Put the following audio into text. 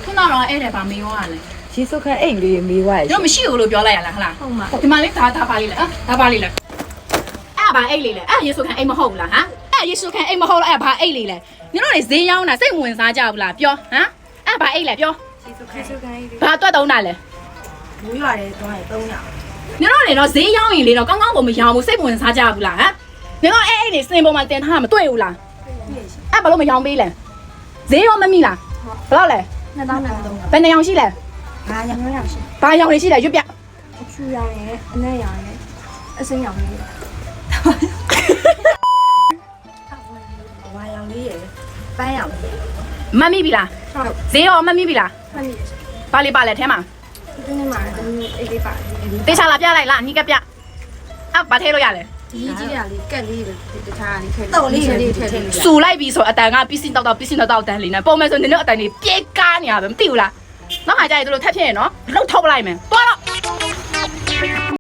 ခုနကတော့အဲ့ဒါဗာမေးသွားရလဲ ရေစုတ်ခန်းအိမ်လေးမေးသွားရ တို့မရှိဘူးလို့ပြောလိုက်ရလားဟလားဟုတ်မှာဒီမှာလေးဒါပါလေးလေဒါပါလေးလေအဲ့ဘာအိတ်လေးလေအဲ့ရေစုခံအိတ်မဟုတ်ဘူးလားဟမ်အဲ့ရေစုခံအိတ်မဟုတ်လားအဲ့ဘာအိတ်လေးလေညတို့တွေဈေးရောက်တာစိတ်ဝင်စားကြဘူးလားပြောဟမ်အဲ့ဘာအိတ်လဲပြော ရေစုတ်ခန်းအိမ်လေး ဘာတွက်တုံးတာလဲ မူးရတယ်တော့300 ညတို့တွေတော့ဈေးရောက်ရင်လေတော့ကောင်းကောင်းကိုမရောဘူးစိတ်ဝင်စားကြဘူးလားဟမ်ညတို့အဲ့အိတ်တွေစင်ပေါ်မှာတင်ထားမှာမတွေ့ဘူးလားအဲ့ဘာလို့မရောပေးလဲဈေးရောမမိလားဘယ်လောက်လဲ 2000 ဘယ်နှရောင်ရှိလဲ ဘာရောင်ရောင်ရှိ ဘာရောင်တွေရှိလဲရွတ်ပြ အချူရောင်ရဲ့အနက်ရောင်ရဲ့အစင်းရောင်ရဲ့ဝါရောင်လေးရဲ့ပန်းရောင်လေး မမိပြီလား ဟုတ် ဈေးရောမမိပြီလား မှန်ပြီ ဘာလေးပါလဲထဲမှာ ဒီနေ့မှာဒီအေးလေးပါ တေချာလာပြလိုက်လားအနီးကပြအော်ဘာထဲလို့ရလဲ ဒီကြီးရလေးကက်လေးပဲတခြားလေးထည့်တော့လေးလေးထည့်လေး စူလိုက်ပြီဆိုအတန်ကပစ္စည်းတောက်တန်းလေးနဲ့ပုံမဲ့ဆိုနင်တို့အတန်လေးပြေးကားနေရပဲမသိဘူးလားနောက်ခါကျရင်တို့ထက်ဖြစ်ရင်နော်လှုပ်ထုတ်ပလိုက်မယ်သွား